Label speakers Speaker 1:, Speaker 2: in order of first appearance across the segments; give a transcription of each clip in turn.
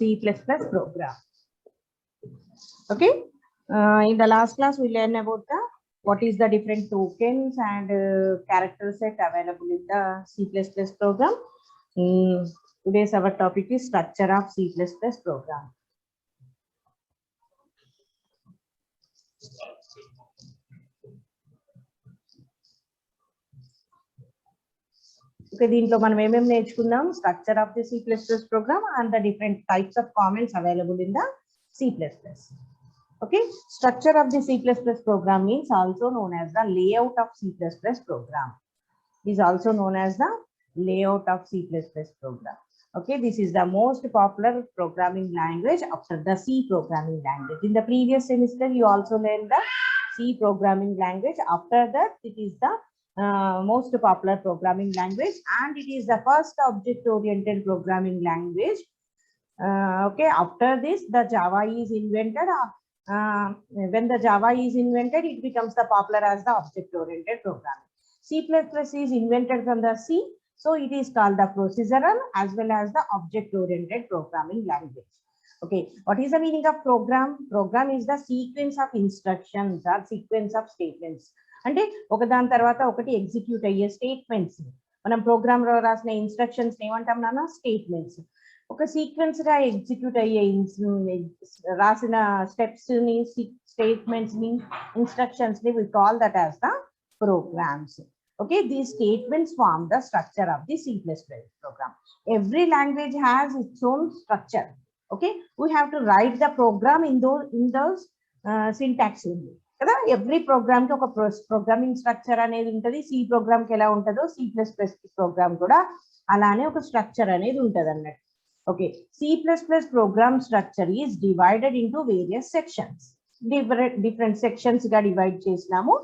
Speaker 1: C++ program. Okay. In the last class, we learned about what is the different tokens and character set available in the C++ program. Today's our topic is structure of C++ program. Okay, దీంట్లో మనం ఏమేం నేర్చుకుందాం structure of the C++ program and the different types of comments available in the C++. Okay, structure of the C++ program means also known as the layout of C++ program. Is also known as the layout of C++ program. Okay, this is the most popular programming language after the C programming language. In the previous semester, you also learned the C programming language. After that, it is the most popular programming language, and it is the first object-oriented programming language. Okay, after this, the Java is invented. When the Java is invented, it becomes the popular as the object-oriented programming. C++ is invented from the C, so it is called the procedural as well as the object-oriented programming language. Okay, what is the meaning of program? Program is the sequence of instructions or sequence of statements. అంటే ఒకదాని తర్వాత ఒకటి execute అయ్యే statements. మనం programme లో రాసిన instructions ఏమంటాం నాన్న? స్టేట్మెంట్స్. ఒక సీక్వెన్స్ గా ఎగ్జిక్యూట్ అయ్యే రాసిన స్టెప్స్ ని, స్టేట్మెంట్స్ ని, ఇన్స్ట్రక్షన్స్ ని we call that as the programs. Okay, these statements form the structure of the C++ program. Every language has its own structure. Okay, we have to write the program in those syntax only. Every program to a programming structure అనేది ఉంటది. C program కి ఎలా ఉంటదో C++ program కూడా అలానే ఒక structure అనేది ఉంటది అన్నట్టు. Okay, C++ program structure is divided into various sections. Different sections గా డివైడ్ చేసినాము.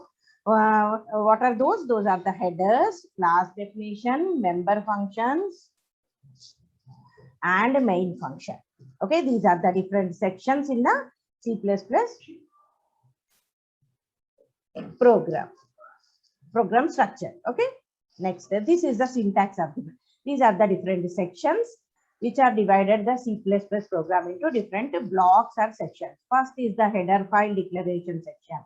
Speaker 1: What are those? Those are the headers, class definition, member functions, and main function. Okay, these are the different sections in the C++ program structure. Okay, next, this is the syntax of it. These are the different sections which are divided the C++ program into different blocks or sections. First is the header file declaration section.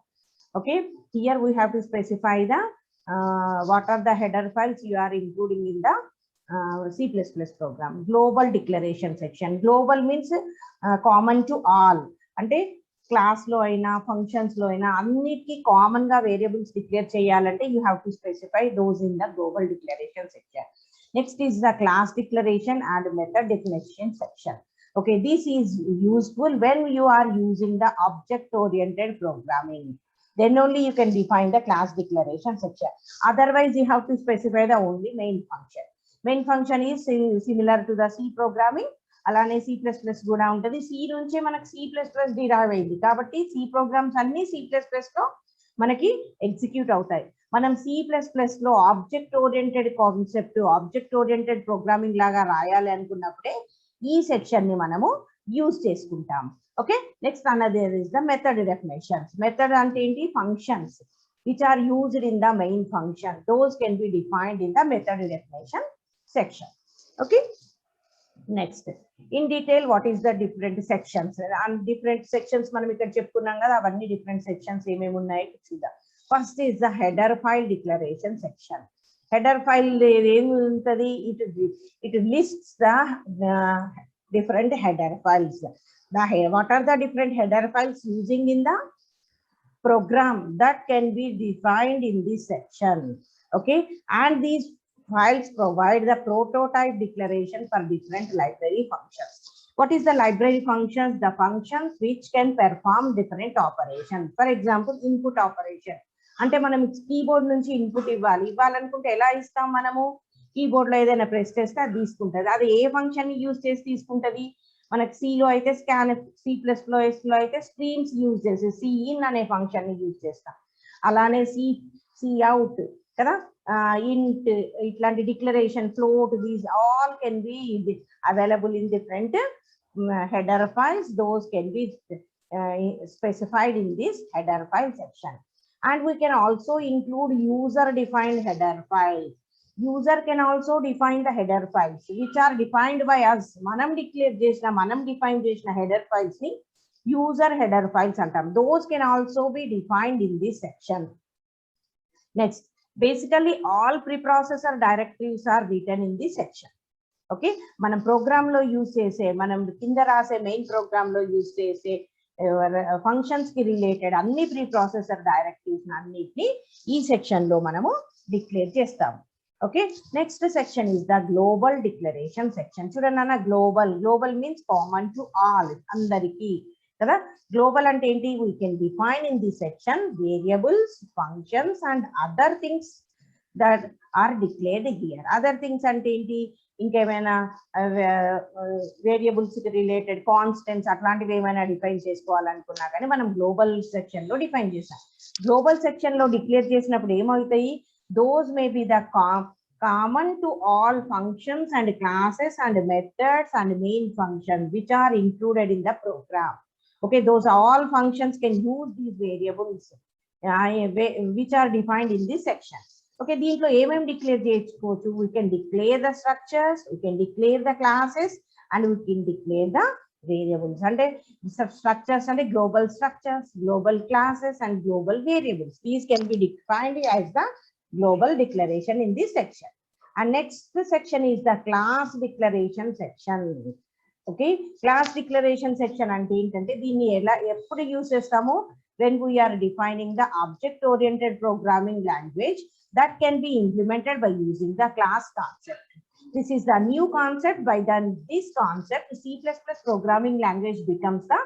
Speaker 1: Okay, here we have to specify the what are the header files you are including in the C++ program. Global declaration section. Global means common to all. Ante class lo aina, functions lo aina, annitiki common ga variables declare cheyalante you have to specify those in the global declaration section. Next is the class declaration and method definition section. Okay, this is useful when you are using the object oriented programming. Then only you can define the class declaration section. Otherwise, you have to specify the only main function. Main function is similar to the C programming. అలానే C++ కూడా ఉంటుంది. C నుంచే మనకి C++ derive అయింది కాబట్టి C programmes అన్ని C++ లో మనకి ఎగ్జిక్యూట్ అవుతాయి. మనం C++ లో object oriented concept, object oriented programming లాగా రాయాలి అనుకున్నప్పుడే ఈ సెక్షన్ ని మనము యూజ్ చేసుకుంటాం. Okay, next another is the method definitions. Method ante enti? Functions which are used in the main function. Those can be defined in the method definition section. Okay, next, in detail, what is the different sections and different sections మనం ఇక్కడ చెప్పుకున్నాం కదా, అవన్నీ different sections ఏమేమి ఉన్నాయి చూద్దాం. First is the header file declaration section. Header file ఏమి ఉంటది? It lists the different header files. What are the different header files using in the program that can be defined in this section. Okay, and these files provide the prototype declaration for different library functions. What is the library functions? The functions which can perform different operations. For example, input operation. అంటే మనం keyboard నుంచి input ఇవ్వాలనుకుంటే ఎలా ఇస్తాం? మనము keyboard లో ఏదైనా press చేస్తే అది తీసుకుంటది. అది ఏ ఫంక్షన్ ని యూజ్ చేసి తీసుకుంటది? మనకి C లో అయితే స్కాన్, C++ లో అయితే స్ట్రీమ్స్ యూజ్ చేసి Cin అనే ఫంక్షన్ ని యూజ్ చేస్తాం. అలానే Cout కదా, int, ఇట్లాంటి declaration, float, these all can be available in different header files. Those can be specified in this header file section. And we can also include user defined header files. user can also define the header files which are defined by us. Manam define chesina header files ni user header files antam. Those can also be defined in this section. Next, basically all preprocessor directives are written in this section. Okay, manam program lo use chese, manam kinda rase main program lo use chese functions ki related anni preprocessor directives annitni ee section lo manamu declare chestam. Okay, next section is the global declaration section. Chudana global means common to all, andariki kada. Global ante enti, we can define in this section variables, functions and other things that are declared here. Other things ante enti, ఇంకేమైనా variables కి related constants అట్లాంటివి ఏమైనా define చేసుకోవాలనుకున్నా కానీ మనం global section లో define చేసాం. Global section లో declare చేసినప్పుడు ఏమవుతాయి, those may be the common to all functions and classes and methods and main functions which are included in the program. Okay, those all functions can use these variables which are defined in this section. Okay, దీంట్లో ఏమేం declare చేసుకోవచ్చు, we can declare the structures, we can declare the classes and we can declare the variables. అంటే structures అంటే global structures, global classes and global variables. These can be defined as the global declaration in this section. And next section is the class declaration section. Okay, class declaration section అంటే ఏంటంటే దీన్ని ఎలా ఎప్పుడు use చేస్తామో, when we are defining the object oriented programming language that can be implemented by using the class concept. This is the new concept. By this concept, C++ programming language becomes the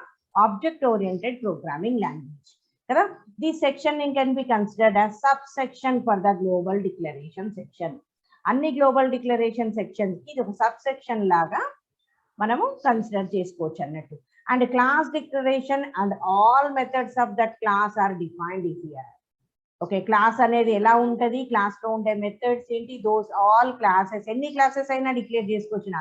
Speaker 1: object oriented programming language. This section can be considered as subsection for the global declaration section. Anni global declaration sections ki oka subsection laga manamu consider chesukochu annattu. And class declaration and all methods of that class are defined here. Okay, class అనేది ఎలా ఉంటది, class లో ఉండే methods ఏంటి, those all classes, ఎన్ని classes అయినా declare చేసుకోవచ్చు,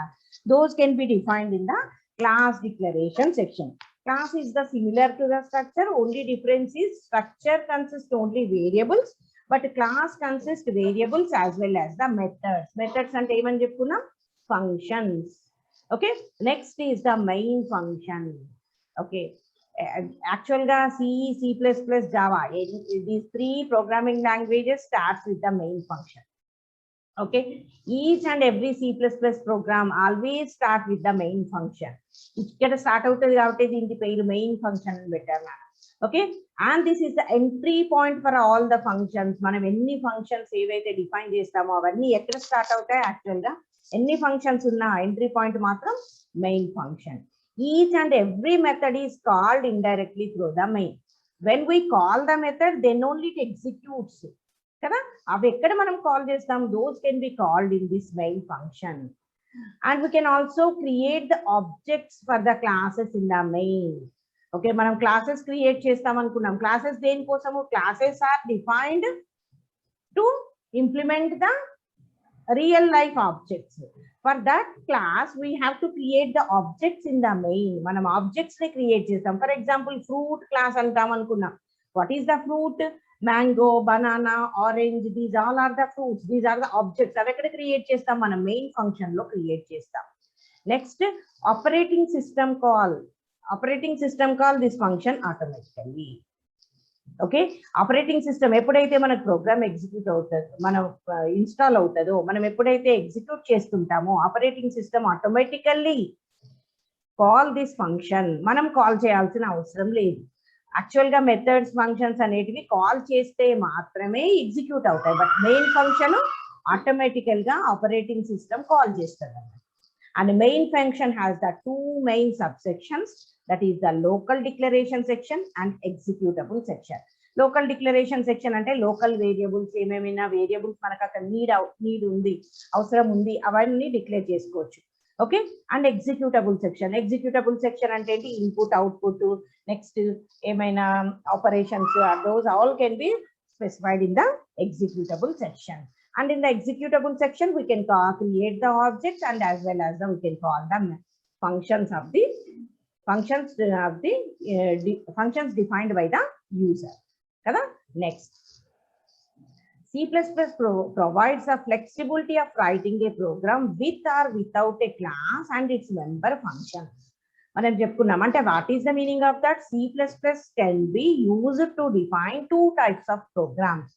Speaker 1: those can be defined in the class declaration section. Class is the similar to the structure, only difference is structure consists only variables but class consists variables as well as the methods. Methods అంటే ఏమని చెప్పుకున్నాం, functions. Okay, next is the main function. Okay, actually C, C++, Java, these three programming languages starts with the main function. Okay, each and every C++ program always start with the main function. Ikkada start avutadi kabatti deeniki peru main function ani bettaru. Okay, and this is the entry point for all the functions. Manam enni functions evaithe define chestamo avanni ekkada start avutayi, actually ga enni functions unna entry point matram main function. Each and every method is called indirectly through the main. When we call the method, then only it executes. Kada avi ekkada manam call chestam, those can be called in this main function. And we can also create the objects for the classes in the main. Okay, manam classes create chestam anukunnam. Classes deni kosamu, classes are defined to implement the real life objects. For that class we have to create the objects in the main. Manam objects ni create chestam. For example, fruit class antam anukunnam. What is the fruit? Mango, banana, orange, these all are the fruits, these are the objects. Avi ekkada create chestam, mana main function lo create chestam. Next, operating system call this function automatically. Okay, operating system ఎప్పుడైతే మనకు programme execute అవుతుంది, మనం install అవుతుందో, మనం ఎప్పుడైతే execute చేస్తుంటామో operating system automatically call this function. మనం call చేయాల్సిన అవసరం లేదు. యాక్చువల్ గా మెథడ్స్, ఫంక్షన్స్ అనేటివి కాల్ చేస్తే మాత్రమే ఎగ్జిక్యూట్ అవుతాయి, బట్ మెయిన్ ఫంక్షన్ ఆటోమేటికల్ గా ఆపరేటింగ్ సిస్టమ్ కాల్ చేస్తుంది. And the main function has the two main subsections, that is the local declaration section and executable section. Local declaration section ante local variables, ememina variables manaka need undi, avasaram undi, avanni declare chesukochu. Okay, and executable section ante input, output, next emaina operations, those all can be specified in the executable section. And in the executable section, we can create the objects and as well as we can call them functions defined by the user. Next, C++ provides a flexibility of writing a program with or without a class and its member functions. మనం చెప్పుకున్నామంటే what is the meaning of that? C++ can be used to define two types of programs,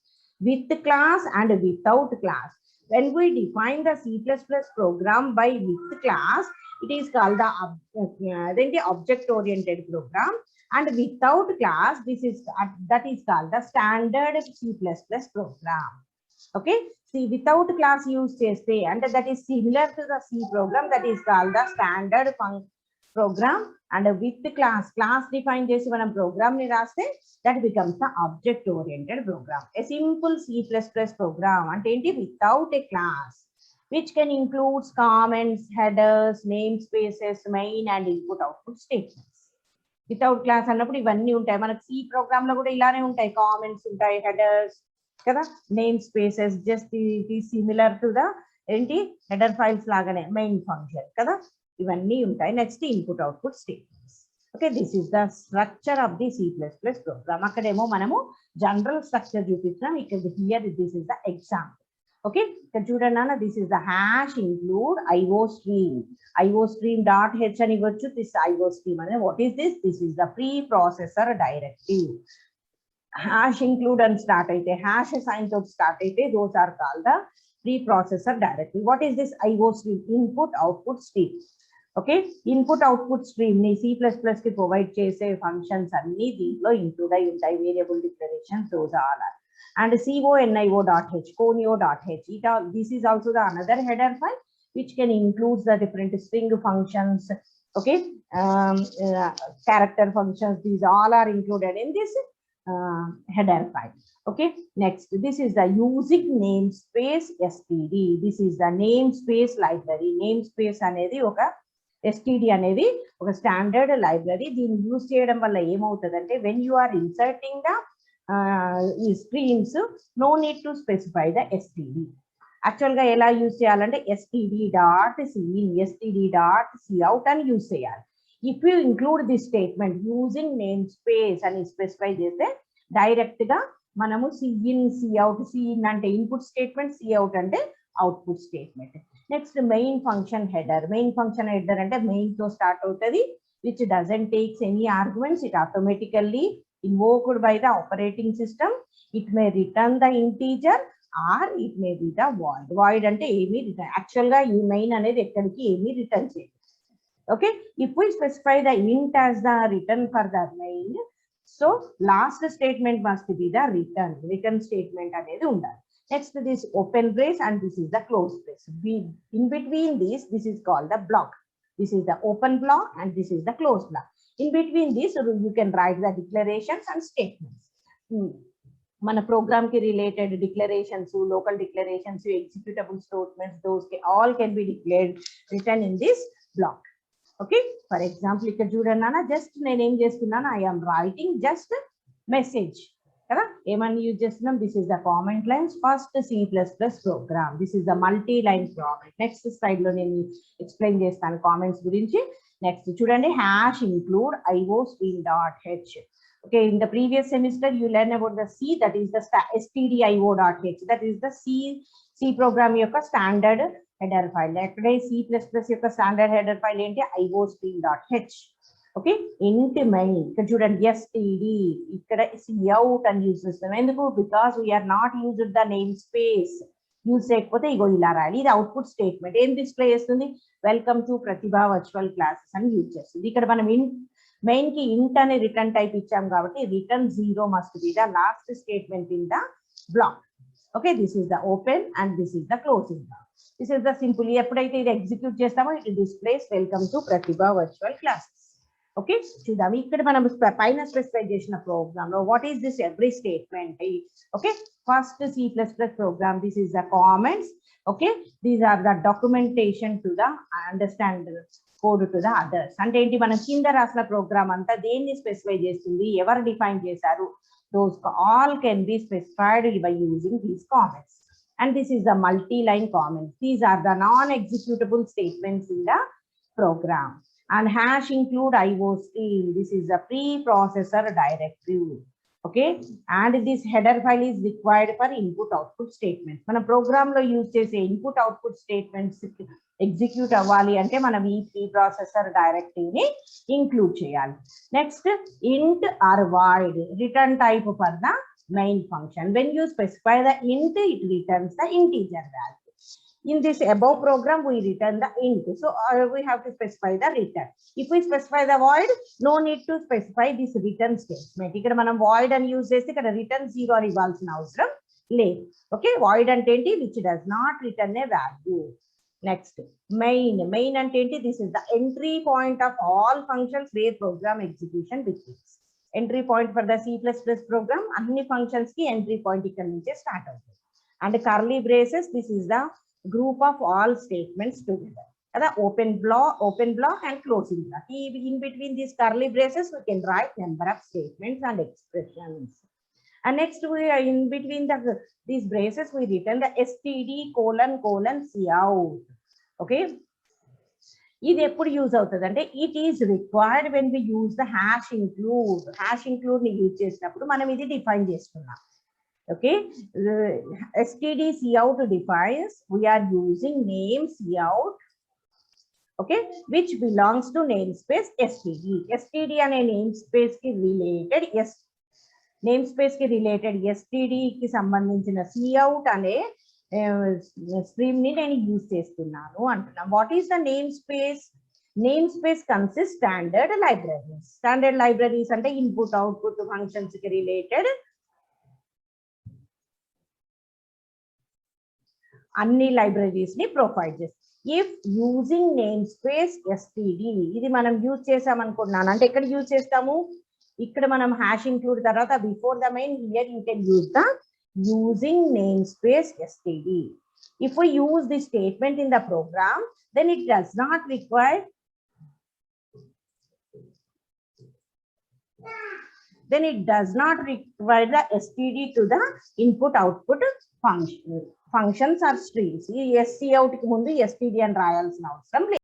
Speaker 1: with class and without class. When we define the C++ program by with class, it is called the object-oriented program, and without class, that is called the standard C++ program. Okay, see, without class use cheste, and that is similar to the C program, that is called the standard program, and with class defined chesi manam program ni raste, that becomes the object-oriented program. A simple C++ program ante enti without a class, which can include comments, headers, namespaces, main and input-output statements. Without class అన్నప్పుడు ఇవన్నీ ఉంటాయి. మనకు C program లో కూడా ఇలానే ఉంటాయి, comments ఉంటాయి, headers కదా, name spaces, just it is similar to the ఏంటి హెడర్ ఫైల్స్ లాగానే మెయిన్ ఫంక్షన్ కదా, ఇవన్నీ ఉంటాయి. Next input output statements. Okay, this is the structure of the C++ program. అక్కడేమో మనము జనరల్ స్ట్రక్చర్ చూపించాం, ఇక్కడ here this is the example. Okay, చూడండి, this is the hash include IO stream. IO stream dot h అని ఇవ్వచ్చు. This IO stream అంటే what is this? This is the preprocessor directive. Hash include and start అయితే, hash sign తో start అయితే, those are called the preprocessor directive. What is this IO stream? Input output stream. Okay, input output stream ని C++ కి provide చేసే functions అన్ని దీంట్లో include అయి ఉంటాయి. Variable declarations, those all are. And conio.h, conio.h, this is also the another header file which can include the different string functions, okay, character functions, these all are included in this header file. Okay, next, this is the using namespace std. This is the namespace library. Namespace అనేది ఒక std అనేది ఒక standard library. దీన్ని use చేయడం వల్ల ఏమవుతుందంటే, when you are inserting the streams, no need to specify the std. Actual గా ఎలా యూజ్ చేయాలంటే std.cin, std.cout అని యూజ్ చేయాలి. If you include this statement using name space అని స్పెసిఫై చేస్తే డైరెక్ట్ గా మనము cin, cout, cin అంటే ఇన్పుట్ స్టేట్మెంట్, cout అంటే output statement. Next main function header. Main function header అంటే మెయిన్ తో స్టార్ట్ అవుతుంది, which doesn't takes any arguments, it automatically invoked by the operating system. It may return the integer or it may be the void. Void ante emi return, actual ga ee main anedi ekkadiki emi return cheyadu. Okay, if we specify the int as the return for the main, so last statement must be the return statement anedi undali. Next, this open brace and this is the close brace. In between this is called the block. This is the open block and this is the closed block. In between this, you can write the declarations and statements. మన programme కి related declarations, local declarations, executable statements, those all can be declared written in this block. Okay, for example, ఇక్కడ చూడండి, just నేను ఏం చేస్తున్నాను, I am writing just message కదా, ఏమని use చేస్తున్నాం, this is the comment lines, first C++ program, this is the multi-line comment. Next slide లో నేను ఎక్స్ప్లెయిన్ చేస్తాను కామెంట్స్ గురించి. నెక్స్ట్ చూడండి, hash include IO stream.h. Okay, in the previous semester you learn about the C, that is the stdio.h, that is the C program యొక్క standard header file. ఎక్కడే C++ యొక్క standard header file ఏంటి, IO stream.h. Okay, int main ఇక్కడ చూడండి, std, ఇక్కడ cout అని use చేస్తాం. ఎందుకు, because we are not used the name space. Use చేయకపోతే ఇగో ఇలా రాయాలి. ఇది అవుట్పుట్ స్టేట్మెంట్. ఏం డిస్ప్లే చేస్తుంది, welcome to Pratibha virtual classes అని యూజ్ చేస్తుంది. ఇక్కడ మనం మెయిన్ కి ఇంట్ అనే రిటర్న్ టైప్ ఇచ్చాం కాబట్టి return 0 must be the last statement in the block. Okay, this is the open and this is the closing block. This is the simple. ఎప్పుడైతే ఇది ఎగ్జిక్యూట్ చేస్తామో it displays welcome to Pratibha virtual classes. Okay, చూద్దాం ఇక్కడ మనం పైన specify చేసిన program లో what is this every statement. Okay, first C++ program, this is the comments. Okay, these are the documentation to the understand code to the others. అంటే ఏంటి, మనం కింద రాసిన ప్రోగ్రామ్ అంతా దేన్ని స్పెసిఫై చేస్తుంది, ఎవరు డిఫైన్ చేశారు, those all can be specified by using these comments. And this is the multi-line comments. These are the non-executable statements in the program. And hash include IO stream. This is the preprocessor directive. Okay, and this header file is required for input output statements. మన programme లో use చేసే input output statements execute అవ్వాలి అంటే మనం ఈ ప్రీప్రాసెసర్ directive ని include చేయాలి. Next int or void return type for the main function. When you specify the int, it returns the integer value. In this above program, we return the int. So we have to specify the return. If we specify the void, no need to specify this return statement. Ikkada manam void and use cheste ikkada return 0 అని ఇవ్వాల్సిన అవసరం లేదు. Okay, void అంటే ఏంటి? Which does not return a value. Next, main అంటే ఏంటి? This is the entry point of all functions where program execution begins. Entry point for the C++ program, అన్ని functions కి entry point ఇక్కడ నుంచే start అవుతుంది. And curly braces, this is the group of all statements together. The open block and closing block. In between these curly braces, we can write number of statements and expressions. And next, we are in between these braces, we return the std : cout. Okay. ఇది ఎప్పుడు use అవుతుంది అంటే it is required when we use the hash include ని use చేసినప్పుడు మనం ఇది define చేసుకున్నాం. Okay, std cout defines we are using name cout, okay, which belongs to namespace std ane namespace ki related std ki sambandhinchina cout ane stream ni nenu use chestunnanu antunna. What is the namespace consists standard libraries ante input output functions ki related అన్ని libraries ని provide చేస్తాం. If using name space STD ఇది మనం use చేసాం అనుకున్నాను అంటే ఎక్కడ use చేస్తాము? ఇక్కడ మనం హ్యాష్ ఇంక్లూడ్ తర్వాత before the main here you can use the using name space STD. If we use the statement in the program then it does not require the std to the input output functions or streams. ఈ cout కి ముందు std అని రాయాల్సిన అవసరం లేదు.